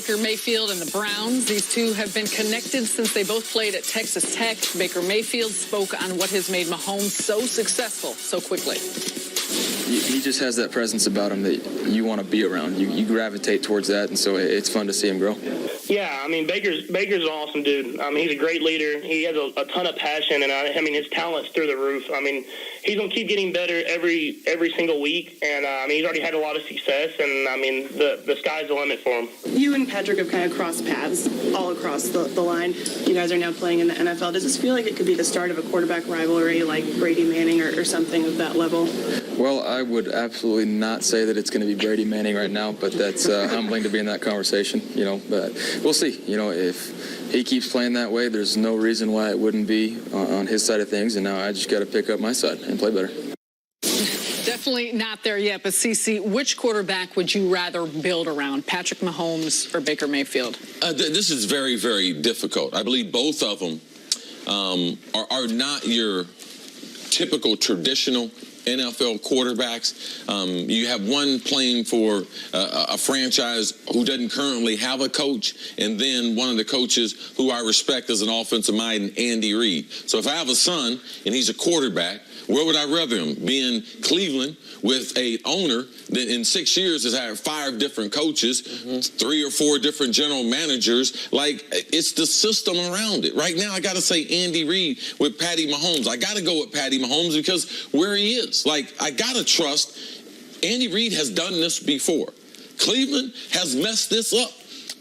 Baker Mayfield and the Browns. These two have been connected since they both played at Texas Tech. Baker Mayfield spoke on what has made Mahomes so successful so quickly. He just has that presence about him that you want to be around. You gravitate towards that, and so it's fun to see him grow. Yeah, I mean, Baker's an awesome dude. I mean, he's a great leader. He has a ton of passion, and I mean, his talent's through the roof. I mean, he's going to keep getting better every single week, and I mean, he's already had a lot of success, and I mean, the sky's the limit for him. You and Patrick have kind of crossed paths all across the line. You guys are now playing in the NFL. Does this feel like it could be the start of a quarterback rivalry like Brady Manning or something of that level? Well, I would absolutely not say that it's going to be Brady Manning right now, but that's humbling to be in that conversation, you know. But we'll see. You know, if he keeps playing that way, there's no reason why it wouldn't be on his side of things, and now I just got to pick up my side and play better. Definitely not there yet, but CeCe, which quarterback would you rather build around, Patrick Mahomes or Baker Mayfield? This is very, very difficult. I believe both of them are not your typical traditional NFL quarterbacks. You have one playing for a franchise who doesn't currently have a coach, and then one of the coaches who I respect as an offensive mind, Andy Reid. So if I have a son and he's a quarterback, where would I rather him? Be in Cleveland with a owner that in 6 years has had 5 different coaches, 3 or 4 different general managers. Like, it's the system around it. Right now, I got to say Andy Reid with Patty Mahomes. I got to go with Patty Mahomes because where he is. Like, I got to trust Andy Reid has done this before. Cleveland has messed this up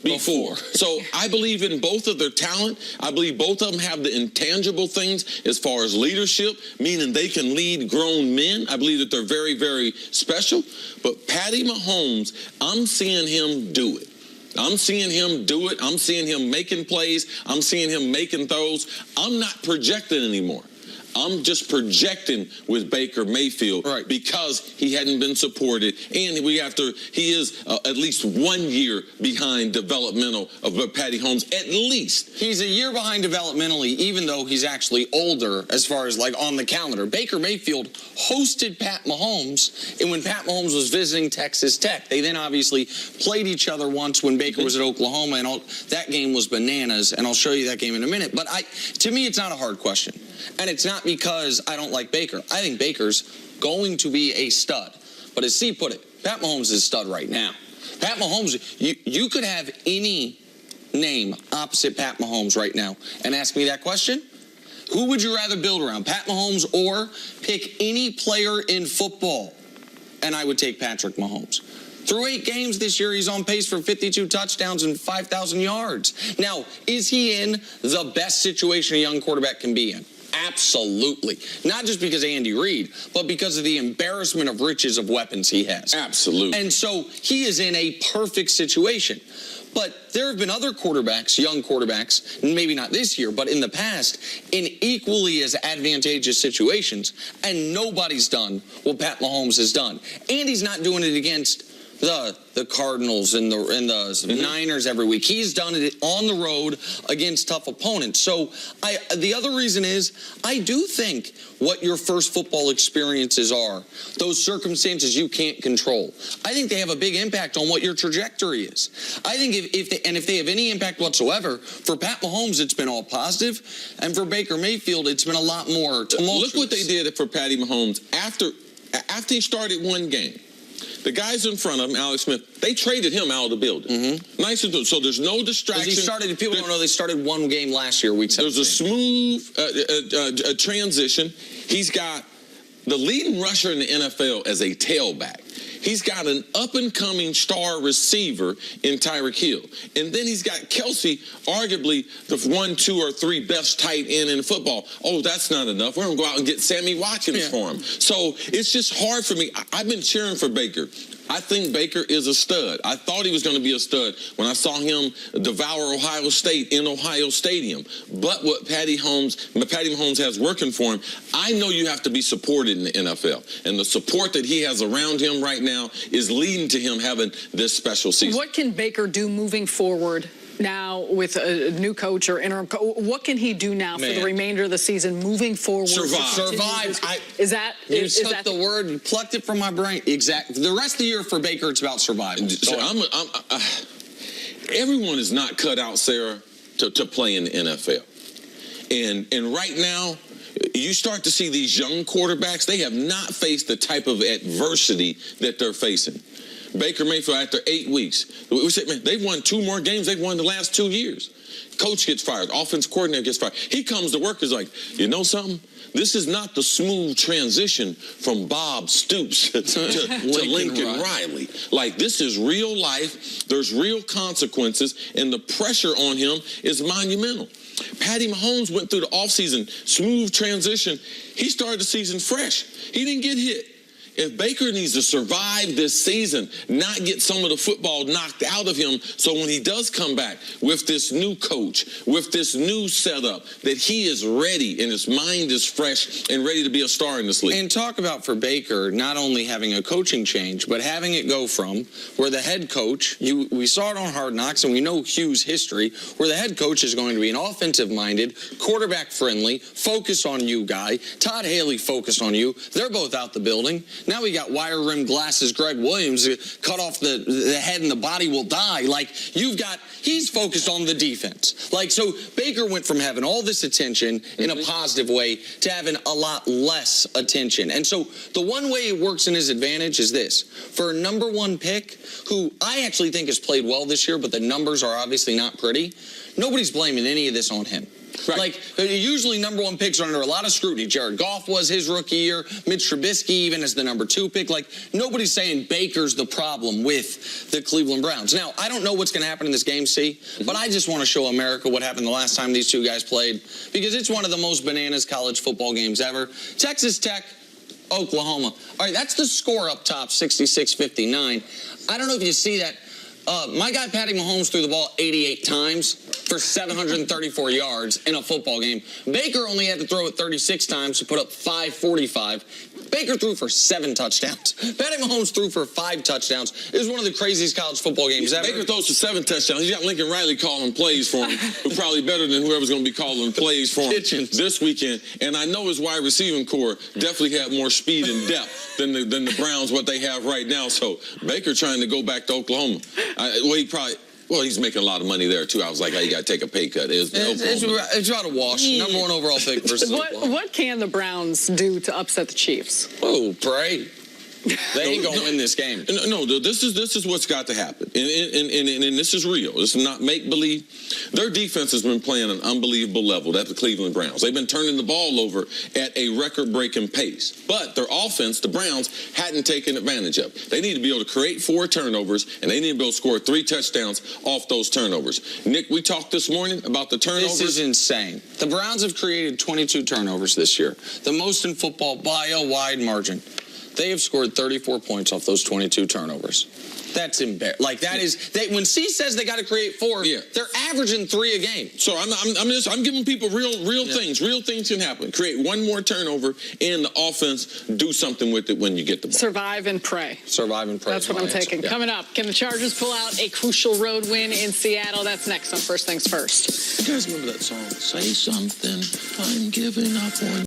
before. So I believe in both of their talent. I believe both of them have the intangible things as far as leadership, meaning they can lead grown men. I believe that they're very, very special. But Patty Mahomes, I'm seeing him do it. I'm seeing him do it. I'm seeing him making plays. I'm seeing him making throws. I'm not projecting anymore. I'm just projecting with Baker Mayfield because he hadn't been supported, and he is at least 1 year behind developmental of Patty Mahomes, at least. He's a year behind developmentally, even though he's actually older as far as like on the calendar. Baker Mayfield hosted Pat Mahomes, and when Pat Mahomes was visiting Texas Tech, they then obviously played each other once when Baker was at Oklahoma, and that game was bananas, and I'll show you that game in a minute. But to me, it's not a hard question. And it's not because I don't like Baker. I think Baker's going to be a stud. But as C put it, Pat Mahomes is a stud right now. Pat Mahomes, you could have any name opposite Pat Mahomes right now and ask me that question. Who would you rather build around, Pat Mahomes or pick any player in football? And I would take Patrick Mahomes. Through 8 games this year, he's on pace for 52 touchdowns and 5,000 yards. Now, is he in the best situation a young quarterback can be in? Absolutely. Not just because of Andy Reid, but because of the embarrassment of riches of weapons he has. Absolutely. And so he is in a perfect situation. But there have been other quarterbacks, young quarterbacks, maybe not this year, but in the past, in equally as advantageous situations, and nobody's done what Pat Mahomes has done. And he's not doing it against the Cardinals and the Niners every week. He's done it on the road against tough opponents. So the other reason is I do think what your first football experiences are, those circumstances you can't control, I think they have a big impact on what your trajectory is. I think if they have any impact whatsoever, for Pat Mahomes, it's been all positive, and for Baker Mayfield, it's been a lot more tumultuous. Look what they did for Patty Mahomes after he started one game. The guys in front of him, Alex Smith, they traded him out of the building. Nice and good. So there's no distraction. People don't know they started one game last year, week 17. There's a smooth transition. He's got the leading rusher in the NFL as a tailback. He's got an up-and-coming star receiver in Tyreek Hill. And then he's got Kelsey, arguably the 1, 2, or 3 best tight end in football. Oh, that's not enough. We're going to go out and get Sammy Watkins for him. So it's just hard for me. I've been cheering for Baker. I think Baker is a stud. I thought he was going to be a stud when I saw him devour Ohio State in Ohio Stadium. But what Patty Mahomes has working for him, I know you have to be supported in the NFL. And the support that he has around him right now is leading to him having this special season. What can Baker do moving forward now with a new coach or interim coach? What can he do now for the remainder of the season moving forward? Survive. You took the word, you plucked it from my brain. Exactly. The rest of the year for Baker, it's about surviving. So everyone is not cut out, Sarah, to play in the NFL. And right now, you start to see these young quarterbacks, they have not faced the type of adversity that they're facing. Baker Mayfield, after 8 weeks, we said, man, they've won 2 more games they've won the last 2 years. Coach gets fired. Offense coordinator gets fired. He comes to work is like, you know something? This is not the smooth transition from Bob Stoops to Lincoln Riley. Like, this is real life. There's real consequences, and the pressure on him is monumental. Patty Mahomes went through the offseason, smooth transition. He started the season fresh. He didn't get hit. If Baker needs to survive this season, not get some of the football knocked out of him, so when he does come back with this new coach, with this new setup, that he is ready and his mind is fresh and ready to be a star in this league. And talk about for Baker not only having a coaching change, but having it go from where the head coach, we saw it on Hard Knocks, and we know Hugh's history, where the head coach is going to be an offensive-minded, quarterback-friendly, focus on you guy. Todd Haley, focus on you. They're both out the building. Now we got wire-rimmed glasses, Greg Williams, cut off the head and the body will die. Like, he's focused on the defense. Like, so Baker went from having all this attention in a positive way to having a lot less attention. And so the one way it works in his advantage is this. For a number 1 pick, who I actually think has played well this year, but the numbers are obviously not pretty, nobody's blaming any of this on him. Right. Like, usually number 1 picks are under a lot of scrutiny. Jared Goff was his rookie year. Mitch Trubisky even as the number 2 pick. Like, nobody's saying Baker's the problem with the Cleveland Browns. Now, I don't know what's going to happen in this game, but I just want to show America what happened the last time these 2 guys played, because it's one of the most bananas college football games ever. Texas Tech, Oklahoma. All right, that's the score up top, 66-59. I don't know if you see that. My guy Patty Mahomes threw the ball 88 times for 734 yards in a football game. Baker only had to throw it 36 times to put up 545. Baker threw for 7 touchdowns. Patty Mahomes threw for 5 touchdowns. It was one of the craziest college football games ever. Baker throws for 7 touchdowns. He's got Lincoln Riley calling plays for him, who's probably better than whoever's going to be calling plays for him this weekend. And I know his wide receiving core definitely had more speed and depth than the Browns, what they have right now. So Baker trying to go back to Oklahoma. He's making a lot of money there, too. I was like, you got to take a pay cut. It's about a wash. Number 1 overall pick versus What can the Browns do to upset the Chiefs? Oh, pray. They ain't going to win this game. No, this is what's got to happen. And this is real. This is not make-believe. Their defense has been playing an unbelievable level at the Cleveland Browns. They've been turning the ball over at a record-breaking pace. But their offense, the Browns, hadn't taken advantage of. They need to be able to create 4 turnovers, and they need to be able to score 3 touchdowns off those turnovers. Nick, we talked this morning about the turnovers. This is insane. The Browns have created 22 turnovers this year, the most in football by a wide margin. They have scored 34 points off those 22 turnovers. That's embarrassing. Like, that is, when C says they got to create 4, they're averaging 3 a game. So I'm giving people real things. Real things can happen. Create 1 more turnover, and the offense do something with it when you get the ball. Survive and pray. Survive and pray. That's what I'm taking. Coming up, can the Chargers pull out a crucial road win in Seattle? That's next on First Things First. You guys remember that song? Say something. I'm giving up on